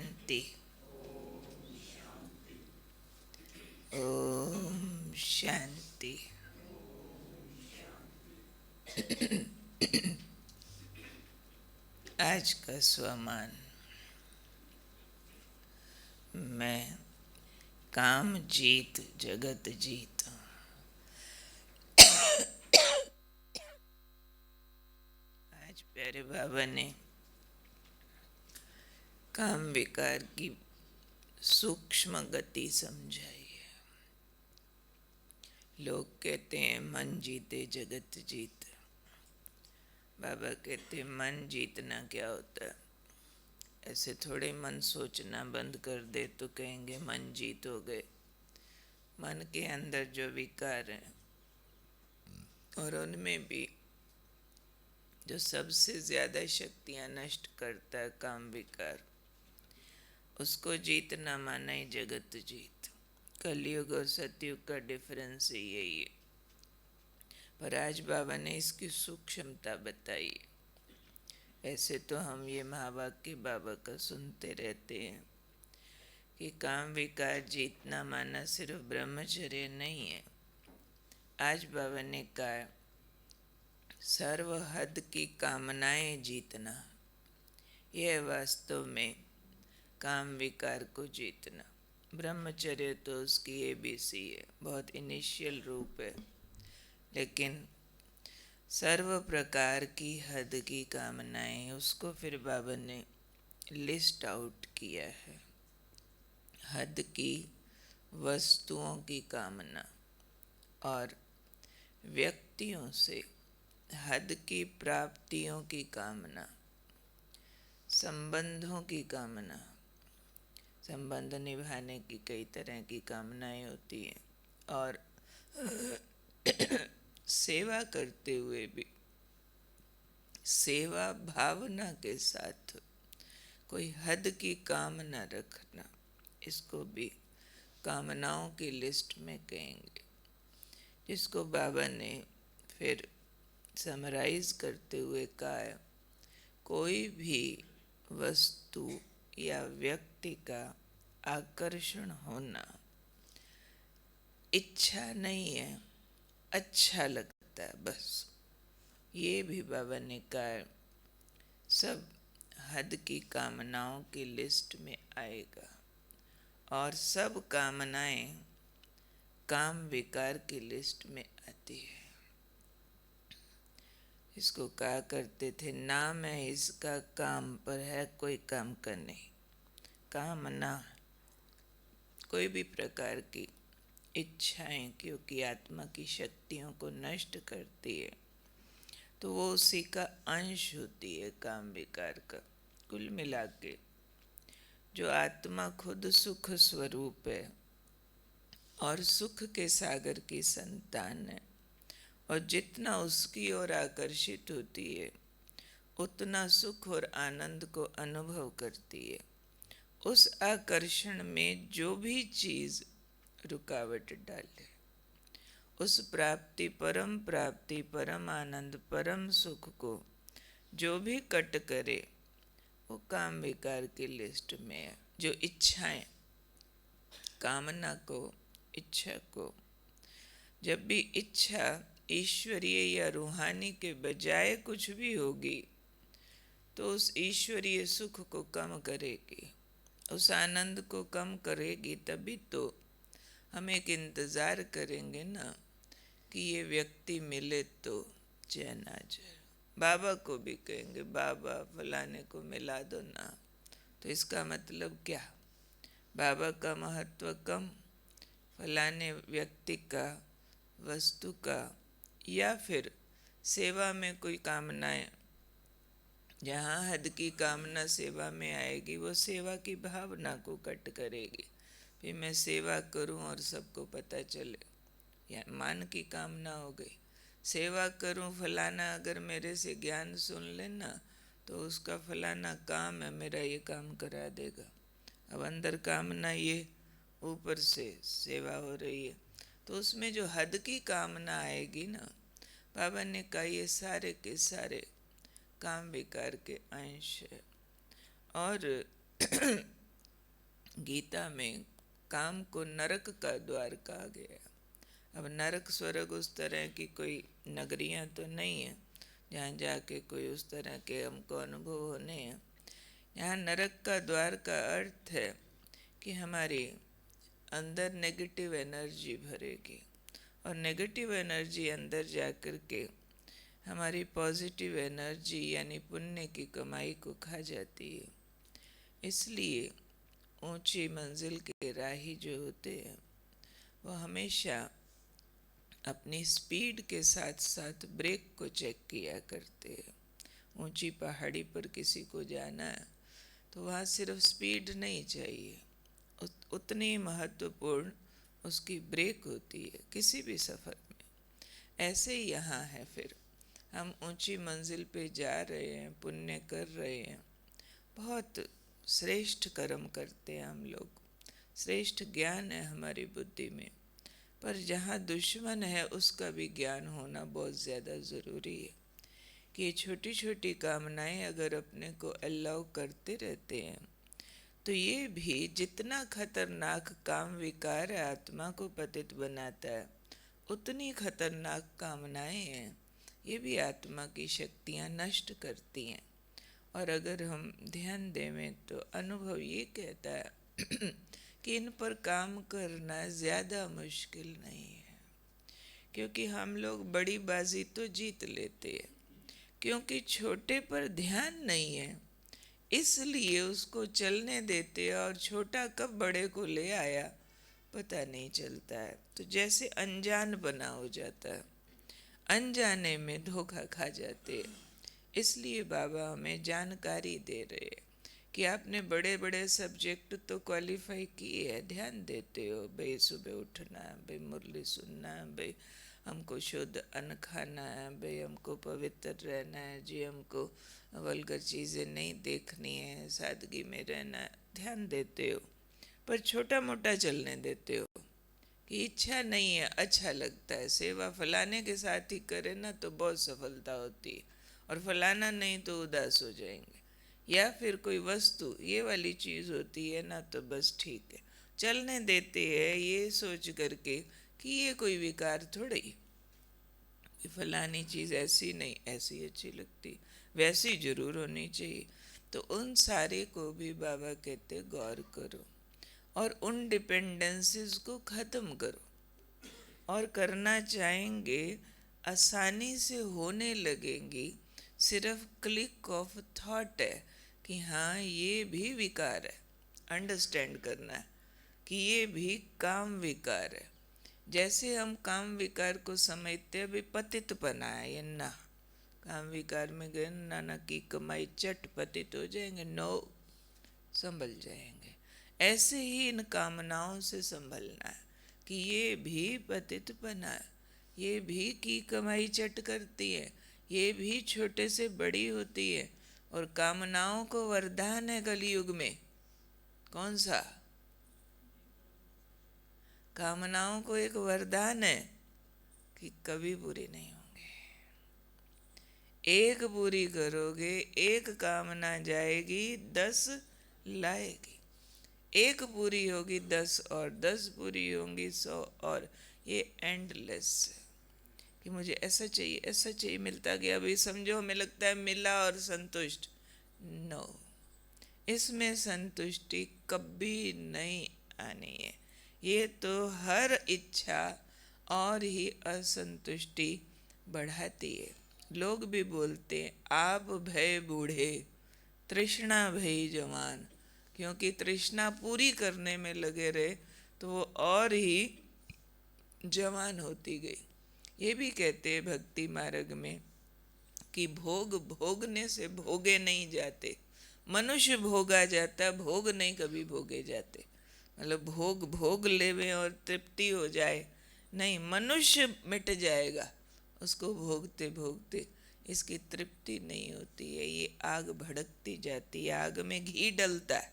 शांति। ओम शांति। आज का स्वमान। मैं काम जीत जगत जीत। आज प्यारे बाबा ने काम विकार की सूक्ष्म गति समझाई है। लोग कहते हैं मन जीते जगत जीत। बाबा कहते मन जीतना क्या होता है। ऐसे थोड़े मन सोचना बंद कर दे तो कहेंगे मन जीत हो गए। मन के अंदर जो विकार है और उनमें भी जो सबसे ज्यादा शक्तियां नष्ट करता है काम विकार, उसको जीतना माना ही जगत जीत। कलयुग और सतयुग का डिफरेंस यही है। पर आज बाबा ने इसकी सूक्ष्मता बताई है। ऐसे तो हम ये महावाक्य बाबा का सुनते रहते हैं कि काम विकार जीतना माना सिर्फ ब्रह्मचर्य नहीं है। आज बाबा ने कहा सर्व हद की कामनाएं जीतना, यह वास्तव में काम विकार को जीतना। ब्रह्मचर्य तो उसकी ABC है, बहुत इनिशियल रूप है, लेकिन सर्व प्रकार की हद की कामनाएं, उसको फिर बाबा ने लिस्ट आउट किया है। हद की वस्तुओं की कामना और व्यक्तियों से हद की प्राप्तियों की कामना, संबंधों की कामना। संबंध निभाने की कई तरह की कामनाएं होती हैं, और सेवा करते हुए भी सेवा भावना के साथ कोई हद की कामना रखना, इसको भी कामनाओं की लिस्ट में कहेंगे। जिसको बाबा ने फिर समराइज करते हुए कहा है, कोई भी वस्तु या व्यक्ति का आकर्षण होना इच्छा नहीं है, अच्छा लगता है बस। ये भी बाबा ने कहा है, सब हद की कामनाओं की लिस्ट में आएगा। और सब कामनाएं काम विकार की लिस्ट में आती है। इसको कहा करते थे, नाम है इसका काम पर है कोई काम का नहीं। कामना कोई भी प्रकार की इच्छाएं क्योंकि आत्मा की शक्तियों को नष्ट करती है, तो वो उसी का अंश होती है काम विकार का। कुल मिला के जो आत्मा खुद सुख स्वरूप है और सुख के सागर की संतान है, और जितना उसकी ओर आकर्षित होती है उतना सुख और आनंद को अनुभव करती है। उस आकर्षण में जो भी चीज रुकावट डाले, उस प्राप्ति, परम आनंद, परम सुख को जो भी कट करे, वो काम विकार की लिस्ट में है। जो इच्छाएं, कामना को, इच्छा को, जब भी इच्छा ईश्वरीय या रूहानी के बजाय कुछ भी होगी, तो उस ईश्वरीय सुख को कम करेगी, उस आनंद को कम करेगी। तभी तो हम एक इंतज़ार करेंगे ना कि ये व्यक्ति मिले तो चैन आ जाए। बाबा को भी कहेंगे, बाबा फलाने को मिला दो ना। तो इसका मतलब क्या? बाबा का महत्व कम, फलाने व्यक्ति का, वस्तु का, या फिर सेवा में कोई कामनाएं। जहाँ हद की कामना सेवा में आएगी, वो सेवा की भावना को कट करेगी। फिर मैं सेवा करूं और सबको पता चले, या मान की कामना हो गई। सेवा करूं, फलाना अगर मेरे से ज्ञान सुन लेना तो उसका फलाना काम है, मेरा ये काम करा देगा। अब अंदर कामना ये, ऊपर से सेवा हो रही है, तो उसमें जो हद की कामना आएगी ना, बाबा ने कहा ये सारे के सारे काम विकार के अंश है। और गीता में काम को नरक का द्वार कहा गया। अब नरक स्वर्ग उस तरह की कोई नगरियां तो नहीं है जहाँ जाके कोई उस तरह के हमको अनुभव होने हैं। यहाँ नरक का द्वार का अर्थ है कि हमारी अंदर नेगेटिव एनर्जी भरेगी और नेगेटिव एनर्जी अंदर जा कर के हमारी पॉजिटिव एनर्जी यानी पुण्य की कमाई को खा जाती है। इसलिए ऊंची मंजिल के राही जो होते हैं वो हमेशा अपनी स्पीड के साथ साथ ब्रेक को चेक किया करते हैं। ऊंची पहाड़ी पर किसी को जाना है तो वहाँ सिर्फ स्पीड नहीं चाहिए, उतनी महत्वपूर्ण उसकी ब्रेक होती है किसी भी सफ़र में। ऐसे ही यहाँ है, फिर हम ऊंची मंजिल पे जा रहे हैं, पुण्य कर रहे हैं, बहुत श्रेष्ठ कर्म करते हैं हम लोग, श्रेष्ठ ज्ञान है हमारी बुद्धि में, पर जहाँ दुश्मन है उसका भी ज्ञान होना बहुत ज़्यादा ज़रूरी है कि ये छोटी छोटी कामनाएं अगर अपने को अलाउ करते रहते हैं तो ये भी जितना खतरनाक काम विकार आत्मा को पतित बनाता है उतनी खतरनाक कामनाएं हैं ये भी आत्मा की शक्तियाँ नष्ट करती हैं। और अगर हम ध्यान देवें तो अनुभव ये कहता है कि इन पर काम करना ज़्यादा मुश्किल नहीं है, क्योंकि हम लोग बड़ी बाजी तो जीत लेते हैं, क्योंकि छोटे पर ध्यान नहीं है इसलिए उसको चलने देते और छोटा कब बड़े को ले आया पता नहीं चलता है। तो जैसे अनजान बना हो जाता है, अनजाने में धोखा खा जाते हैं। इसलिए बाबा हमें जानकारी दे रहे हैं कि आपने बड़े बड़े सब्जेक्ट तो क्वालिफाई किए हैं, ध्यान देते हो, भाई सुबह उठना है, भाई मुरली सुनना है, भाई हमको शुद्ध अन्न खाना है, भाई हमको पवित्र रहना है जी, हमको वल्गर चीज़ें नहीं देखनी है, सादगी में रहना है, ध्यान देते हो, पर छोटा मोटा चलने देते हो कि इच्छा नहीं है, अच्छा लगता है, सेवा फलाने के साथ ही करे ना तो बहुत सफलता होती है, और फलाना नहीं तो उदास हो जाएंगे, या फिर कोई वस्तु ये वाली चीज़ होती है ना तो बस ठीक है, चलने देते हैं ये सोच करके कि ये कोई विकार थोड़ी, फलानी चीज़ ऐसी नहीं ऐसी अच्छी लगती, वैसी जरूर होनी चाहिए। तो उन सारे को भी बाबा कहते गौर करो और उन डिपेंडेंसीज को ख़त्म करो, और करना चाहेंगे आसानी से होने लगेंगी। सिर्फ क्लिक ऑफ थॉट है कि हाँ ये भी विकार है, अंडरस्टैंड करना है कि ये भी काम विकार है। जैसे हम काम विकार को समझते हैं, अभी पतितपना है ये ना, काम विकार में गए नाना की कमाई चट पतित हो जाएंगे, नो, संभल जाएंगे। ऐसे ही इन कामनाओं से संभलना है कि ये भी पतितपना है, ये भी की कमाई चट करती है, ये भी छोटे से बड़ी होती है, और कामनाओं को वरदान है कलयुग में, कौन सा? कामनाओं को एक वरदान है कि कभी पूरी नहीं होंगे, एक पूरी करोगे, एक कामना जाएगी 10 लाएगी, एक पूरी होगी 10 और 10 पूरी होंगी 100, और ये एंडलेस है कि मुझे ऐसा चाहिए मिलता गया, भाई समझो हमें लगता है मिला और संतुष्ट, नो, इसमें संतुष्टि कभी नहीं आनी है। ये तो हर इच्छा और ही असंतुष्टि बढ़ाती है। लोग भी बोलते हैं आप भय बूढ़े तृष्णा भई जवान, क्योंकि तृष्णा पूरी करने में लगे रहे तो वो और ही जवान होती गई। ये भी कहते हैं भक्ति मार्ग में कि भोग भोगने से भोगे नहीं जाते, मनुष्य भोगा जाता, भोग नहीं कभी भोगे जाते। मतलब भोग भोग लेवे और तृप्ति हो जाए नहीं, मनुष्य मिट जाएगा उसको भोगते भोगते, इसकी तृप्ति नहीं होती है, ये आग भड़कती जाती है, आग में घी डलता है,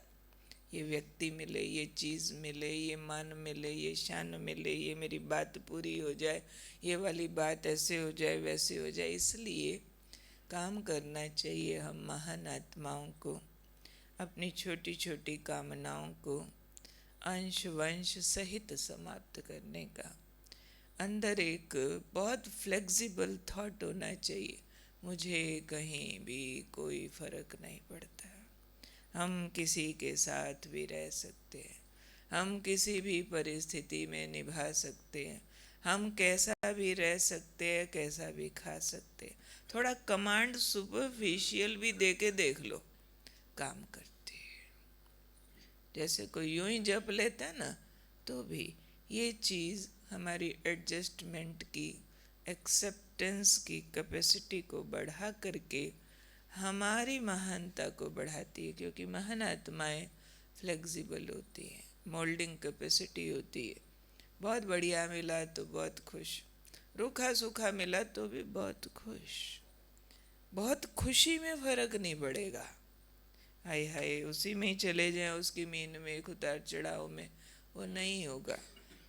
ये व्यक्ति मिले, ये चीज़ मिले, ये मान मिले, ये शान मिले, ये मेरी बात पूरी हो जाए, ये वाली बात ऐसे हो जाए वैसे हो जाए। इसलिए काम करना चाहिए हम महान आत्माओं को, अपनी छोटी छोटी कामनाओं को अंश वंश सहित समाप्त करने का। अंदर एक बहुत फ्लेक्सिबल थॉट होना चाहिए, मुझे कहीं भी कोई फर्क नहीं पड़ता, हम किसी के साथ भी रह सकते हैं, हम किसी भी परिस्थिति में निभा सकते हैं, हम कैसा भी रह सकते हैं, कैसा भी खा सकते हैं। थोड़ा कमांड सुपरफिशियल भी दे के देख लो, काम करती है। जैसे कोई यूं ही जप लेता है ना, तो भी ये चीज़ हमारी एडजस्टमेंट की, एक्सेप्टेंस की कैपेसिटी को बढ़ा करके हमारी महानता को बढ़ाती है। क्योंकि महान आत्माएं फ्लेक्सिबल होती हैं, मोल्डिंग कैपेसिटी होती है। बहुत बढ़िया मिला तो बहुत खुश, रूखा सूखा मिला तो भी बहुत खुश। बहुत खुशी में फर्क नहीं पड़ेगा, हाय हाय उसी में ही चले जाएं, उसकी मीन में, उतार चढ़ाव में, वो नहीं होगा।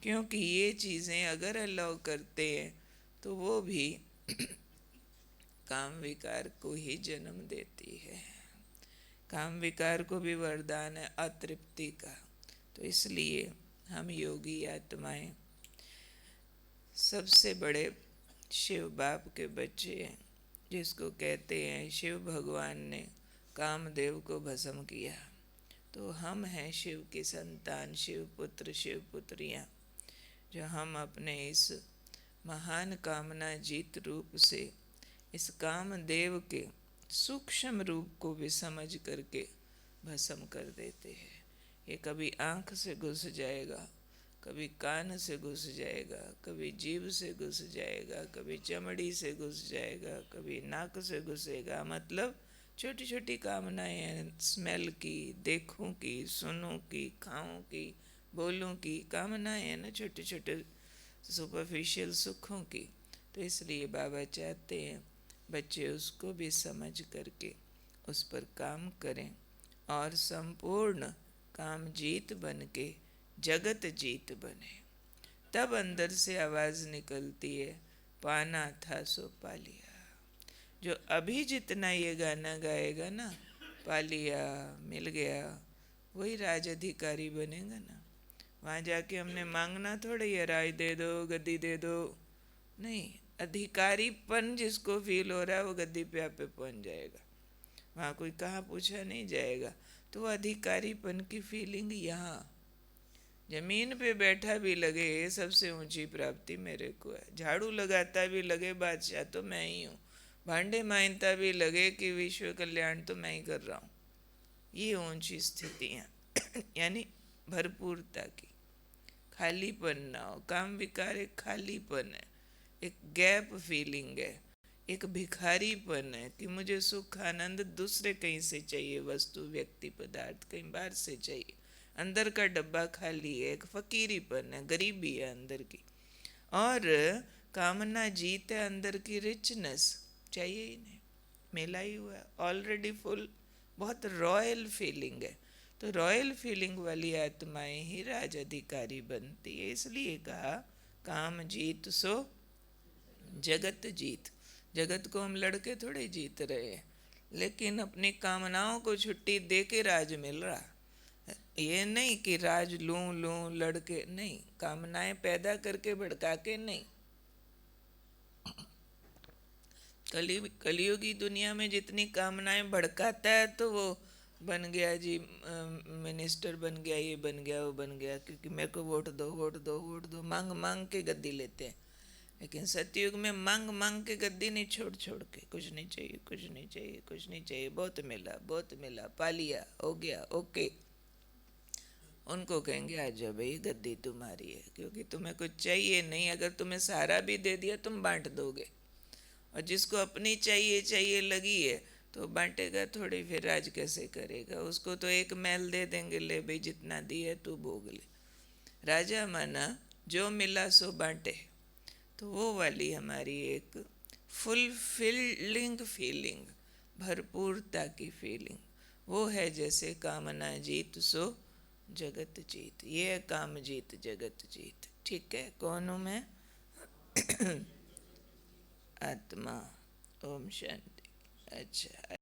क्योंकि ये चीज़ें अगर अलाउ करते हैं तो वो भी काम विकार को ही जन्म देती है। काम विकार को भी वरदान है अतृप्ति का। तो इसलिए हम योगी आत्माएं सबसे बड़े शिव बाप के बच्चे हैं, जिसको कहते हैं शिव भगवान ने कामदेव को भस्म किया। तो हम हैं शिव की संतान, शिव पुत्र, शिव पुत्रियाँ, जो हम अपने इस महान कामना जीत रूप से इस कामदेव के सूक्ष्म रूप को भी समझ करके भस्म कर देते हैं। ये कभी आँख से घुस जाएगा, कभी कान से घुस जाएगा, कभी जीभ से घुस जाएगा, कभी चमड़ी से घुस जाएगा, कभी नाक से घुसेगा। मतलब छोटी छोटी कामनाएं हैं, स्मेल की, देखूं की, सुनूं की, खाऊं की, बोलूं की कामनाएं हैं ना, छोटे छोटे सुपरफिशियल सुखों की। तो इसलिए बाबा चाहते हैं बच्चे उसको भी समझ करके उस पर काम करें और संपूर्ण काम जीत बन के जगत जीत बने। तब अंदर से आवाज़ निकलती है, पाना था सो पा लिया। जो अभी जितना ये गाना गाएगा ना, पा लिया, मिल गया, वही राज अधिकारी बनेगा ना। वहाँ जाके हमने मांगना थोड़ी है राज दे दो, गद्दी दे दो, नहीं। अधिकारीपन जिसको फील हो रहा है वो गद्दी पे आप पे पहुँच जाएगा, वहाँ कोई कहाँ पूछा नहीं जाएगा। तो वो अधिकारीपन की फीलिंग यहाँ जमीन पे बैठा भी लगे सबसे ऊंची प्राप्ति मेरे को है, झाड़ू लगाता भी लगे बादशाह तो मैं ही हूँ, भांडे मांजता भी लगे कि विश्व कल्याण तो मैं ही कर रहा हूँ, ये ऊंची स्थितियाँ यानी भरपूरता की। खालीपन ना हो। काम विकार एक खालीपन है, एक गैप फीलिंग है, एक भिखारीपन है कि मुझे सुख आनंद दूसरे कहीं से चाहिए, वस्तु व्यक्ति पदार्थ कहीं बाहर से चाहिए, अंदर का डब्बा खाली है, एक फकीरीपन है, गरीबी है अंदर की। और कामना जीत है अंदर की रिचनेस, चाहिए ही नहीं, मेला ही हुआ, ऑलरेडी फुल, बहुत रॉयल फीलिंग है। तो रॉयल फीलिंग वाली आत्माएं ही राज अधिकारी बनती है। इसलिए कहा काम जीत सो जगत जीत। जगत को हम लड़के थोड़े जीत रहे हैं, लेकिन अपनी कामनाओं को छुट्टी दे के राज मिल रहा। ये नहीं कि राज लूं लूं लड़के, नहीं, कामनाएं पैदा करके भड़का के नहीं। कलियुगी दुनिया में जितनी कामनाएं भड़काता है तो वो बन गया जी, मिनिस्टर बन गया, ये बन गया, वो बन गया, क्योंकि मेरे को वोट दो, वोट दो, वोट दो, मांग मांग के गद्दी लेते हैं। लेकिन सतयुग में मांग मांग के गद्दी नहीं, छोड़ छोड़ के, कुछ नहीं चाहिए, कुछ नहीं चाहिए, कुछ नहीं चाहिए, बहुत मिला, बहुत मिला, पा लिया, हो गया, ओके। उनको कहेंगे आ जाओ भाई, गद्दी तुम्हारी है, क्योंकि तुम्हें कुछ चाहिए नहीं। अगर तुम्हें सारा भी दे दिया तुम बांट दोगे, और जिसको अपनी चाहिए चाहिए लगी है तो बांटेगा थोड़ी, फिर राज कैसे करेगा। उसको तो एक महल दे देंगे, ले भाई जितना दिया तू भोग ले। राजा माना जो मिला सो बांटे। तो वो वाली हमारी एक फुलफिलिंग फीलिंग, भरपूरता की फीलिंग, वो है जैसे कामना जीत सो जगत जीत। ये है काम जीत जगत जीत। ठीक है, कौन हूँ मैं? आत्मा। ओम शांति। अच्छा।